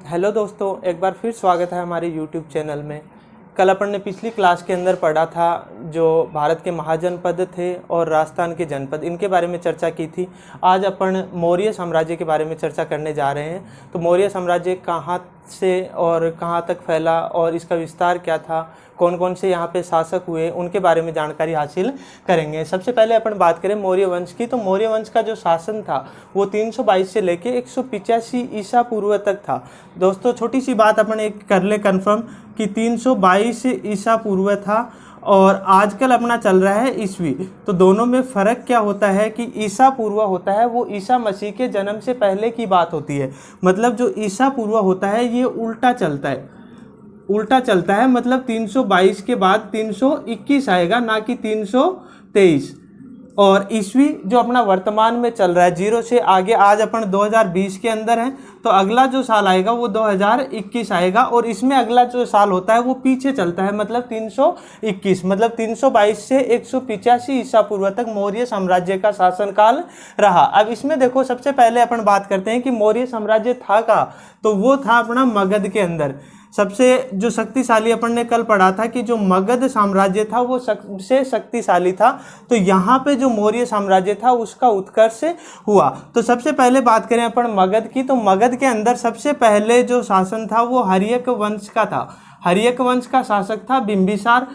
Hello दोस्तों, एक बार फिर स्वागत है हमारे यूट्यूब चैनल में। कल अपन ने पिछली क्लास के अंदर पढ़ा था जो भारत के महाजनपद थे और राजस्थान के जनपद, इनके बारे में चर्चा की थी। आज अपन मौर्य साम्राज्य के बारे में चर्चा करने जा रहे हैं। तो मौर्य साम्राज्य कहाँ से और कहाँ तक फैला और इसका विस्तार क्या था, कौन कौन से यहाँ पे शासक हुए, उनके बारे में जानकारी हासिल करेंगे। सबसे पहले अपन बात करें मौर्य वंश की, तो मौर्य वंश का जो शासन था वो 322 से लेके 185 ईसा पूर्व तक था। दोस्तों छोटी सी बात अपन एक कर ले कंफर्म कि 322 ईसा पूर्व था और आजकल अपना चल रहा है ईस्वी। तो दोनों में फ़र्क क्या होता है कि ईसा पूर्व होता है वो ईसा मसीह के जन्म से पहले की बात होती है। मतलब जो ईसा पूर्व होता है ये उल्टा चलता है, मतलब 322 के बाद 321 आएगा, ना कि 323। और ईस्वी जो अपना वर्तमान में चल रहा है 0 से आगे, आज अपन 2020 के अंदर हैं, तो अगला जो साल आएगा वो 2021 आएगा और इसमें अगला जो साल होता है वो पीछे चलता है, मतलब 321। मतलब 322 से 185 ईसा पूर्व तक मौर्य साम्राज्य का शासनकाल रहा। अब इसमें देखो, सबसे पहले अपन बात करते हैं कि मौर्य साम्राज्य था कहाँ, तो वो था अपना मगध के अंदर। सबसे जो शक्तिशाली, अपन ने कल पढ़ा था कि जो मगध साम्राज्य था वो सबसे शक्तिशाली था। तो यहाँ पे जो मौर्य साम्राज्य था उसका उत्कर्ष हुआ। तो सबसे पहले बात करें अपन मगध की, तो मगध के अंदर सबसे पहले जो शासन था वो हर्यक वंश का था। हर्यक वंश का शासक था बिंबिसार।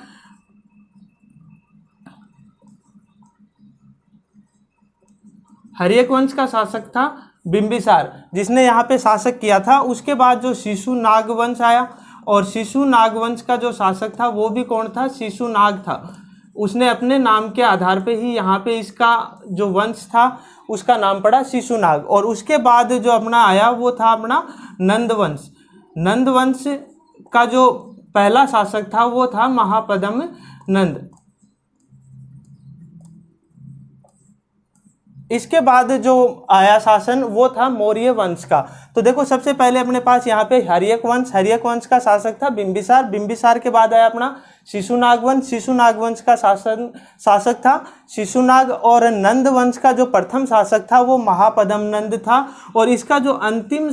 हर्यक वंश का शासक था बिंबिसार, जिसने यहाँ पे शासक किया था। उसके बाद जो शिशुनाग वंश आया और शिशुनाग वंश का जो शासक था वो भी कौन था, शिशुनाग था। उसने अपने नाम के आधार पे ही यहाँ पे इसका जो वंश था उसका नाम पड़ा शिशुनाग। और उसके बाद जो अपना आया वो था अपना नंद वंश। नंद वंश का जो पहला शासक था वो था महापद्म नंद। इसके बाद जो आया शासन वो था मौर्य वंश का। तो देखो सबसे पहले अपने पास यहाँ पे हर्यक वंश का शासक था बिंबिसार। बिंबिसार के बाद आया अपना शिशुनाग वंश। शिशुनाग वंश का शासक था शिशुनाग। और नंद वंश का जो प्रथम शासक था वो महापद्म नंद था। और इसका जो अंतिम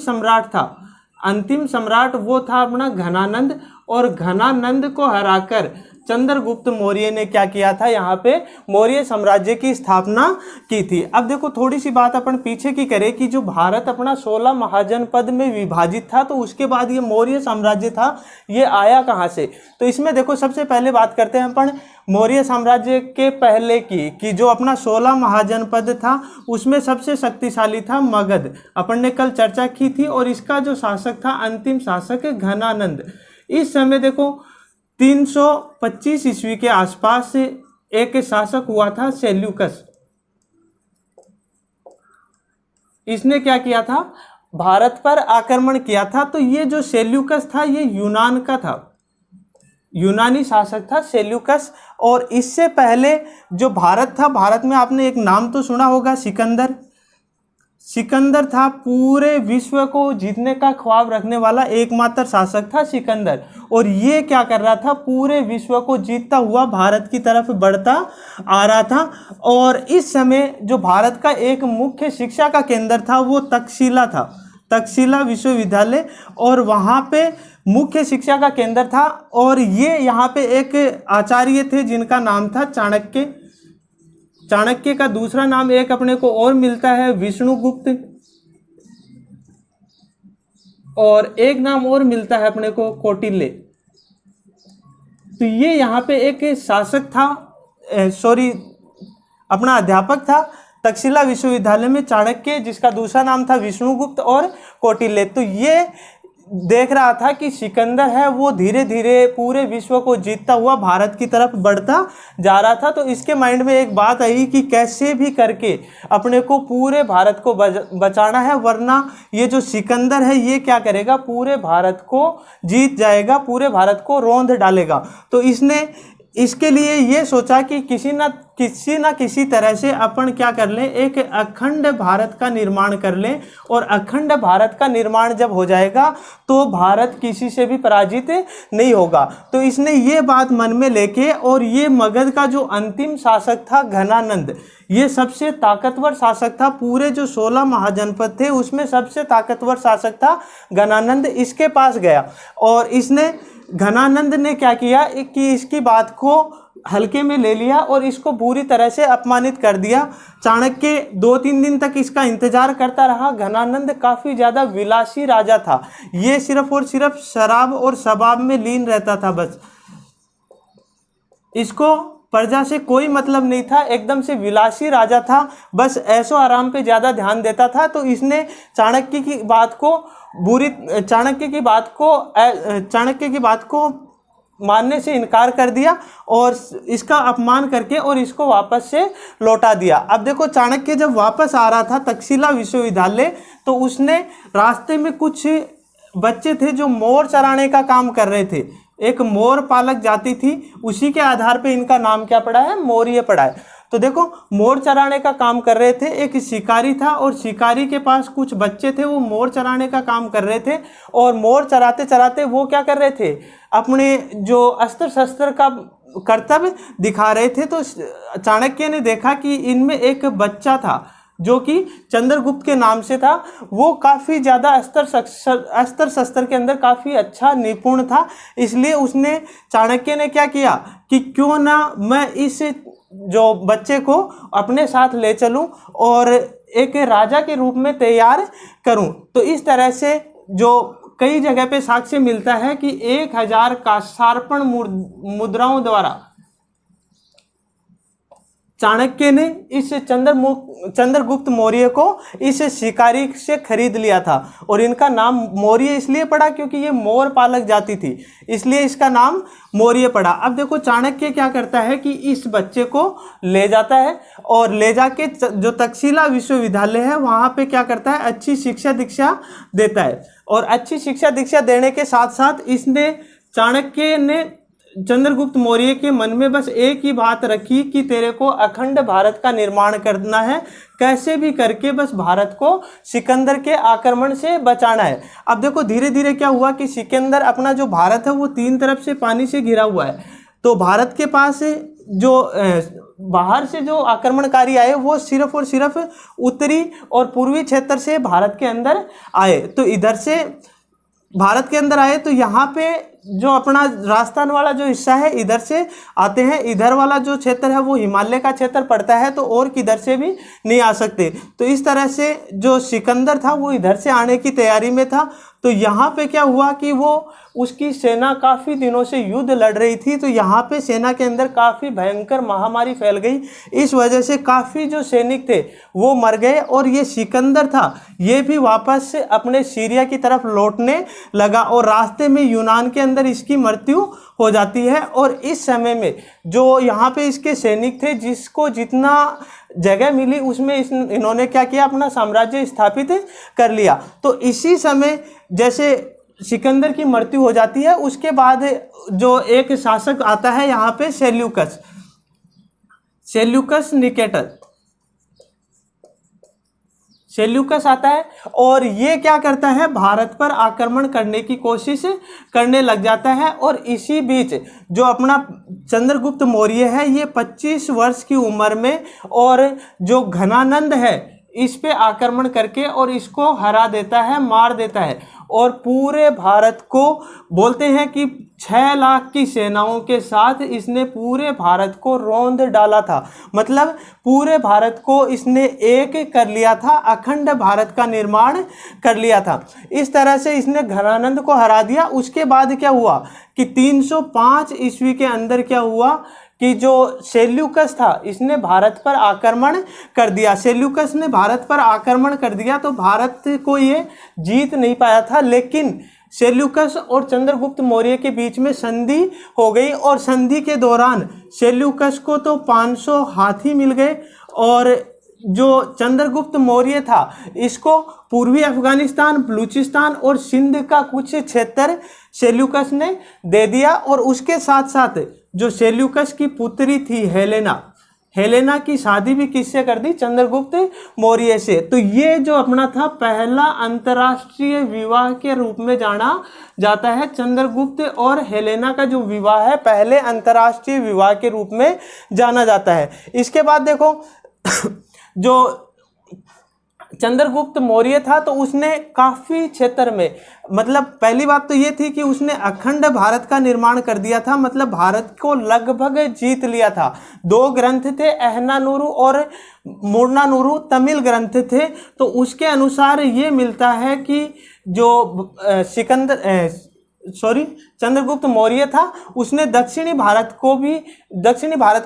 सम्राट वो था अपना घनानंद। और घनानंद को हराकर चंद्रगुप्त मौर्य ने क्या किया था, यहाँ पे मौर्य साम्राज्य की स्थापना की थी। अब देखो थोड़ी सी बात अपन पीछे की करें कि जो भारत अपना 16 महाजनपद में विभाजित था, तो उसके बाद ये मौर्य साम्राज्य था, ये आया कहाँ से। तो इसमें देखो सबसे पहले बात करते हैं अपन मौर्य साम्राज्य के पहले की कि जो अपना 16 महाजनपद था उसमें सबसे शक्तिशाली था मगध। अपन ने कल चर्चा की थी। और इसका जो शासक था, अंतिम शासक घनानंद। इस समय देखो 325 ईस्वी के आसपास से एक शासक हुआ था सेल्यूकस। इसने क्या किया था, भारत पर आक्रमण किया था। तो ये जो सेल्यूकस था ये यूनान का था, यूनानी शासक था सेल्यूकस। और इससे पहले जो भारत था, भारत में आपने एक नाम तो सुना होगा, सिकंदर। सिकंदर था पूरे विश्व को जीतने का ख्वाब रखने वाला एकमात्र शासक था सिकंदर। और ये क्या कर रहा था, पूरे विश्व को जीतता हुआ भारत की तरफ बढ़ता आ रहा था। और इस समय जो भारत का एक मुख्य शिक्षा का केंद्र था वो तक्षशिला था, तक्षशिला विश्वविद्यालय। और वहाँ पे मुख्य शिक्षा का केंद्र था। और ये यहाँ पे एक आचार्य थे जिनका नाम था चाणक्य। चाणक्य का दूसरा नाम एक अपने को और मिलता है विष्णुगुप्त। और एक नाम और मिलता है अपने को कौटिल्य। तो ये यहाँ पे एक शासक था, अपना अध्यापक था तक्षशिला विश्वविद्यालय में चाणक्य, जिसका दूसरा नाम था विष्णुगुप्त और कौटिल्य। तो ये देख रहा था कि सिकंदर है वो धीरे धीरे पूरे विश्व को जीतता हुआ भारत की तरफ बढ़ता जा रहा था। तो इसके माइंड में एक बात आई कि कैसे भी करके अपने को पूरे भारत को बचाना है, वरना ये जो सिकंदर है ये क्या करेगा, पूरे भारत को जीत जाएगा, पूरे भारत को रौंद डालेगा। तो इसने इसके लिए ये सोचा कि किसी ना किसी तरह से अपन क्या कर लें, एक अखंड भारत का निर्माण कर लें, और अखंड भारत का निर्माण जब हो जाएगा तो भारत किसी से भी पराजित नहीं होगा। तो इसने ये बात मन में लेके, और ये मगध का जो अंतिम शासक था घनानंद, ये सबसे ताकतवर शासक था, पूरे जो 16 महाजनपद थे उसमें सबसे ताकतवर शासक था घनानंद, इसके पास गया। और इसने घनानंद ने क्या किया कि इसकी बात को हल्के में ले लिया और इसको बुरी तरह से अपमानित कर दिया। चाणक्य 2-3 दिन तक इसका इंतजार करता रहा। घनानंद काफ़ी ज़्यादा विलासी राजा था, ये सिर्फ और सिर्फ शराब और शबाब में लीन रहता था। बस इसको प्रजा से कोई मतलब नहीं था, एकदम से विलासी राजा था, बस ऐशो आराम पे ज़्यादा ध्यान देता था। तो इसने चाणक्य की बात को मानने से इनकार कर दिया और इसका अपमान करके और इसको वापस से लौटा दिया। अब देखो, चाणक्य जब वापस आ रहा था तक्षशिला विश्वविद्यालय, तो उसने रास्ते में कुछ बच्चे थे जो मोर चराने का काम कर रहे थे। एक मोर पालक जाति थी, उसी के आधार पे इनका नाम क्या पड़ा है, मौर्य पड़ा है। तो देखो, मोर चराने का काम कर रहे थे, एक शिकारी था और शिकारी के पास कुछ बच्चे थे, वो मोर चराने का काम कर रहे थे। और मोर चराते चराते वो क्या कर रहे थे, अपने जो अस्त्र शस्त्र का कर्तव्य दिखा रहे थे। तो चाणक्य ने देखा कि इनमें एक बच्चा था जो कि चंद्रगुप्त के नाम से था, वो काफ़ी ज़्यादा अस्त्र शस्त्र के अंदर काफ़ी अच्छा निपुण था। इसलिए उसने, चाणक्य ने क्या किया कि क्यों ना मैं इस जो बच्चे को अपने साथ ले चलूं और एक राजा के रूप में तैयार करूं। तो इस तरह से जो कई जगह पे साक्ष्य मिलता है कि 1000 काशार्पण मुद्राओं द्वारा चाणक्य ने इस चंद्रगुप्त मौर्य को इस शिकारी से खरीद लिया था। और इनका नाम मौर्य इसलिए पड़ा क्योंकि ये मोर पालक जाति थी, इसलिए इसका नाम मौर्य पड़ा। अब देखो, चाणक्य क्या करता है कि इस बच्चे को ले जाता है और ले जाके जो तक्षशिला विश्वविद्यालय है वहाँ पे क्या करता है, अच्छी शिक्षा दीक्षा देता है। और अच्छी शिक्षा दीक्षा देने के साथ साथ चाणक्य ने चंद्रगुप्त मौर्य के मन में बस एक ही बात रखी कि तेरे को अखंड भारत का निर्माण करना है, कैसे भी करके बस भारत को सिकंदर के आक्रमण से बचाना है। अब देखो, धीरे धीरे क्या हुआ कि सिकंदर, अपना जो भारत है वो 3 तरफ से पानी से घिरा हुआ है। तो भारत के पास जो बाहर से जो आक्रमणकारी आए वो सिर्फ और सिर्फ उत्तरी और पूर्वी क्षेत्र से भारत के अंदर आए। तो इधर से भारत के अंदर आए तो यहाँ पे जो अपना राजस्थान वाला जो हिस्सा है इधर से आते हैं, इधर वाला जो क्षेत्र है वो हिमालय का क्षेत्र पड़ता है, तो और किधर से भी नहीं आ सकते। तो इस तरह से जो सिकंदर था वो इधर से आने की तैयारी में था। तो यहाँ पे क्या हुआ कि वो उसकी सेना काफ़ी दिनों से युद्ध लड़ रही थी, तो यहाँ पे सेना के अंदर काफ़ी भयंकर महामारी फैल गई। इस वजह से काफ़ी जो सैनिक थे वो मर गए और ये सिकंदर था ये भी वापस अपने सीरिया की तरफ लौटने लगा और रास्ते में यूनान के अंदर इसकी मृत्यु हो जाती है। और इस समय में जो यहाँ पे इसके सैनिक थे, जिसको जितना जगह मिली उसमें इन्होंने क्या किया, अपना साम्राज्य स्थापित कर लिया। तो इसी समय जैसे सिकंदर की मृत्यु हो जाती है, उसके बाद जो एक शासक आता है यहाँ पे, सेल्यूकस आता है और ये क्या करता है, भारत पर आक्रमण करने की कोशिश करने लग जाता है। और इसी बीच जो अपना चंद्रगुप्त मौर्य है ये 25 वर्ष की उम्र में और जो घनानंद है इस पे आक्रमण करके और इसको हरा देता है, मार देता है। और पूरे भारत को बोलते हैं कि 6 लाख की सेनाओं के साथ इसने पूरे भारत को रौंद डाला था। मतलब पूरे भारत को इसने एक कर लिया था, अखंड भारत का निर्माण कर लिया था। इस तरह से इसने घनानंद को हरा दिया। उसके बाद क्या हुआ कि 305 ईस्वी के अंदर क्या हुआ कि जो सेल्यूकस था इसने भारत पर आक्रमण कर दिया। सेल्यूकस ने भारत पर आक्रमण कर दिया तो भारत को ये जीत नहीं पाया था, लेकिन सेल्यूकस और चंद्रगुप्त मौर्य के बीच में संधि हो गई और संधि के दौरान सेल्यूकस को तो 500 हाथी मिल गए और जो चंद्रगुप्त मौर्य था इसको पूर्वी अफगानिस्तान, बलूचिस्तान और सिंध का कुछ क्षेत्र सेल्यूकस ने दे दिया। और उसके साथ साथ जो सेल्यूकस की पुत्री थी हेलेना की शादी भी किससे कर दी? चंद्रगुप्त मौर्य से। तो ये जो अपना था पहला अंतर्राष्ट्रीय विवाह के रूप में जाना जाता है। चंद्रगुप्त और हेलेना का जो विवाह है पहले अंतर्राष्ट्रीय विवाह के रूप में जाना जाता है। इसके बाद देखो जो चंद्रगुप्त मौर्य था तो उसने काफ़ी क्षेत्र में, मतलब पहली बात तो ये थी कि उसने अखंड भारत का निर्माण कर दिया था, मतलब भारत को लगभग जीत लिया था। 2 ग्रंथ थे, अहनानुरू और मुर्नानुरू तमिल ग्रंथ थे। तो उसके अनुसार ये मिलता है कि जो चंद्रगुप्त मौर्य था उसने दक्षिणी भारत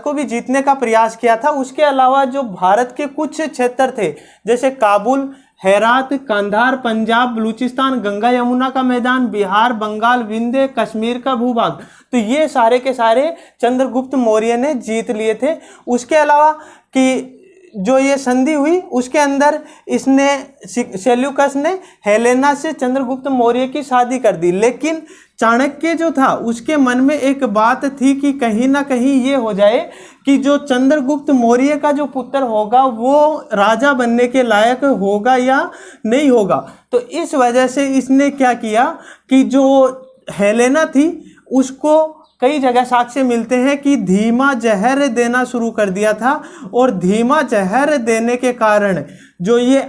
को भी जीतने का प्रयास किया था। उसके अलावा जो भारत के कुछ क्षेत्र थे जैसे काबुल, हेरात, कंधार, पंजाब, बलूचिस्तान, गंगा यमुना का मैदान, बिहार, बंगाल, विंध्य, कश्मीर का भूभाग, तो ये सारे के सारे चंद्रगुप्त मौर्य ने जीत लिए थे। उसके अलावा कि जो ये संधि हुई उसके अंदर इसने सेल्यूकस ने हेलेना से चंद्रगुप्त मौर्य की शादी कर दी। लेकिन चाणक्य जो था उसके मन में एक बात थी कि कहीं ना कहीं ये हो जाए कि जो चंद्रगुप्त मौर्य का जो पुत्र होगा वो राजा बनने के लायक होगा या नहीं होगा। तो इस वजह से इसने क्या किया कि जो हेलेना थी उसको कई जगह साक्ष्य मिलते हैं कि धीमा जहर देना शुरू कर दिया था, और धीमा जहर देने के कारण जो ये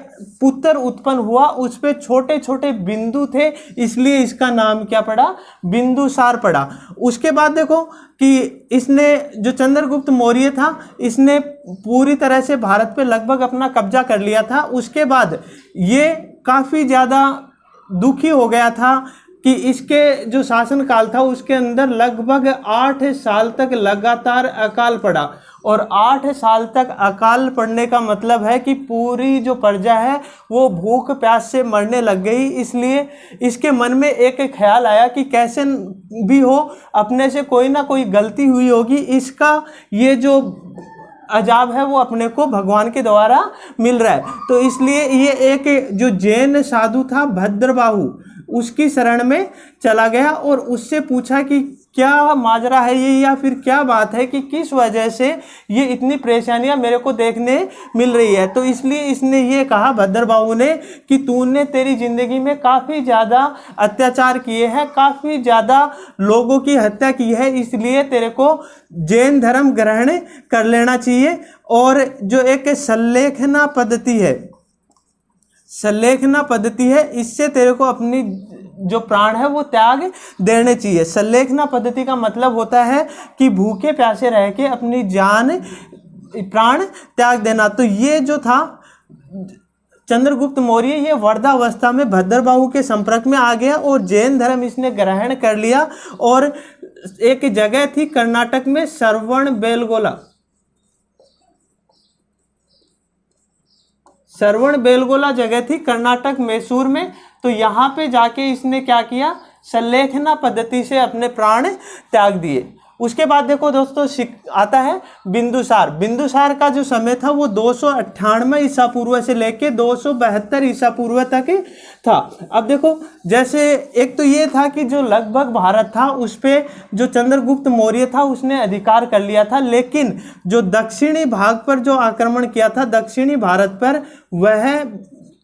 पुत्र उत्पन्न हुआ उस पे छोटे छोटे बिंदु थे, इसलिए इसका नाम क्या पड़ा? बिंदुसार पड़ा। उसके बाद देखो कि इसने जो चंद्रगुप्त मौर्य था इसने पूरी तरह से भारत पे लगभग अपना कब्जा कर लिया था। उसके बाद ये काफ़ी ज़्यादा दुखी हो गया था कि इसके जो शासनकाल था उसके अंदर लगभग 8 साल तक लगातार अकाल पड़ा, और 8 साल तक अकाल पड़ने का मतलब है कि पूरी जो प्रजा है वो भूख प्यास से मरने लग गई। इसलिए इसके मन में एक ख्याल आया कि कैसे भी हो अपने से कोई ना कोई गलती हुई होगी, इसका ये जो अजाब है वो अपने को भगवान के द्वारा मिल रहा है। तो इसलिए ये एक जो जैन साधु था भद्रबाहु उसकी शरण में चला गया और उससे पूछा कि क्या माजरा है ये, या फिर क्या बात है कि किस वजह से ये इतनी परेशानियां मेरे को देखने मिल रही है। तो इसलिए इसने ये कहा भद्रबाहु ने कि तूने तेरी ज़िंदगी में काफ़ी ज़्यादा अत्याचार किए हैं, काफ़ी ज़्यादा लोगों की हत्या की है, इसलिए तेरे को जैन धर्म ग्रहण कर लेना चाहिए। और जो एक सल्लेखना पद्धति है इससे तेरे को अपनी जो प्राण है वो त्याग देने चाहिए। सल्लेखना पद्धति का मतलब होता है कि भूखे प्यासे रह के अपनी प्राण त्याग देना। तो ये जो था चंद्रगुप्त मौर्य ये वृद्धावस्था में भद्रबाहु के संपर्क में आ गया और जैन धर्म इसने ग्रहण कर लिया। और एक जगह थी कर्नाटक में श्रवण बेलगोला जगह थी कर्नाटक मैसूर में। तो यहाँ पे जाके इसने क्या किया? सल्लेखना पद्धति से अपने प्राण त्याग दिए। उसके बाद देखो दोस्तों आता है बिंदुसार का जो समय था वो 298 ईसा पूर्व से लेके 272 ईसा पूर्व तक था। अब देखो जैसे एक तो ये था कि जो लगभग भारत था उस पर जो चंद्रगुप्त मौर्य था उसने अधिकार कर लिया था, लेकिन जो दक्षिणी भाग पर जो आक्रमण किया था दक्षिणी भारत पर वह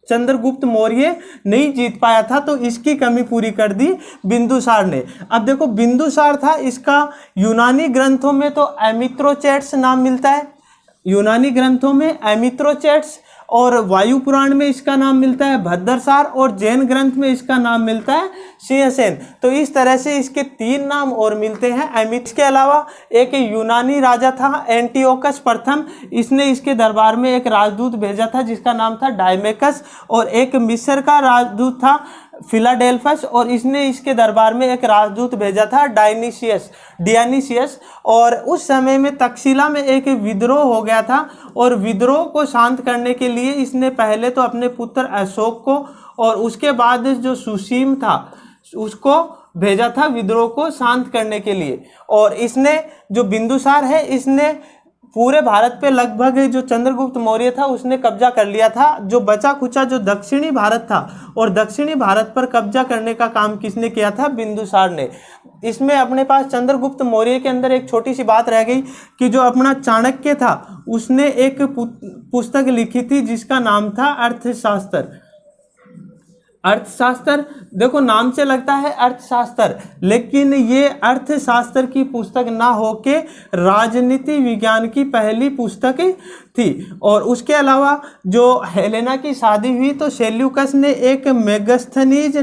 चंद्रगुप्त मौर्य नहीं जीत पाया था। तो इसकी कमी पूरी कर दी बिंदुसार ने। अब देखो बिंदुसार था, इसका यूनानी ग्रंथों में तो एमिथ्रोचेट्स नाम मिलता है, यूनानी ग्रंथों में एमिथ्रोचेट्स, और वायु पुराण में इसका नाम मिलता है भद्रसार, और जैन ग्रंथ में इसका नाम मिलता है सिंहसेन। तो इस तरह से इसके 3 नाम और मिलते हैं एमिथ के अलावा। एक यूनानी राजा था एंटियोकस प्रथम, इसने इसके दरबार में एक राजदूत भेजा था जिसका नाम था डायमेकस, और एक मिस्र का राजदूत था फिलाडेल्फस, और इसने इसके दरबार में एक राजदूत भेजा था डियानिसियस। और उस समय में तक्षशिला में एक विद्रोह हो गया था, और विद्रोह को शांत करने के लिए इसने पहले तो अपने पुत्र अशोक को और उसके बाद जो सुसीम था उसको भेजा था विद्रोह को शांत करने के लिए। और इसने जो बिंदुसार है इसने पूरे भारत पे लगभग जो चंद्रगुप्त मौर्य था उसने कब्जा कर लिया था। जो बचा खुचा जो दक्षिणी भारत था, और दक्षिणी भारत पर कब्जा करने का काम किसने किया था? बिंदुसार ने। इसमें अपने पास चंद्रगुप्त मौर्य के अंदर एक छोटी सी बात रह गई कि जो अपना चाणक्य था उसने एक पुस्तक लिखी थी जिसका नाम था अर्थशास्त्र। अर्थशास्त्र, देखो नाम से लगता है अर्थशास्त्र, लेकिन ये अर्थशास्त्र की पुस्तक ना होके राजनीति विज्ञान की पहली पुस्तक थी। और उसके अलावा जो हेलेना की शादी हुई तो सेल्यूकस ने एक मेगस्थनीज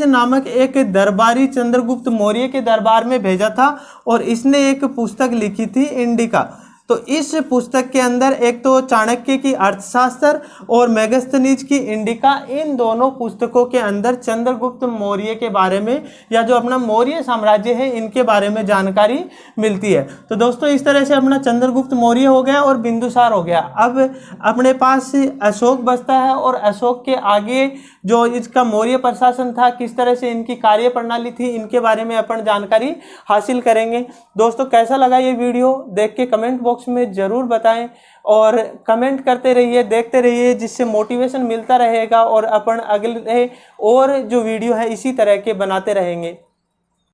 नामक एक दरबारी चंद्रगुप्त मौर्य के दरबार में भेजा था और इसने एक पुस्तक लिखी थी इंडिका। तो इस पुस्तक के अंदर एक तो चाणक्य की अर्थशास्त्र और मेगस्थनीज की इंडिका, इन दोनों पुस्तकों के अंदर चंद्रगुप्त मौर्य के बारे में या जो अपना मौर्य साम्राज्य है इनके बारे में जानकारी मिलती है। तो दोस्तों इस तरह से अपना चंद्रगुप्त मौर्य हो गया और बिंदुसार हो गया। अब अपने पास अशोक बचता है और अशोक के आगे जो इसका मौर्य प्रशासन था, किस तरह से इनकी कार्य प्रणाली थी, इनके बारे में अपन जानकारी हासिल करेंगे। दोस्तों कैसा लगा ये वीडियो देख के कमेंट बॉक्स में ज़रूर बताएं और कमेंट करते रहिए, देखते रहिए, जिससे मोटिवेशन मिलता रहेगा और अपन अगले और जो वीडियो है इसी तरह के बनाते रहेंगे।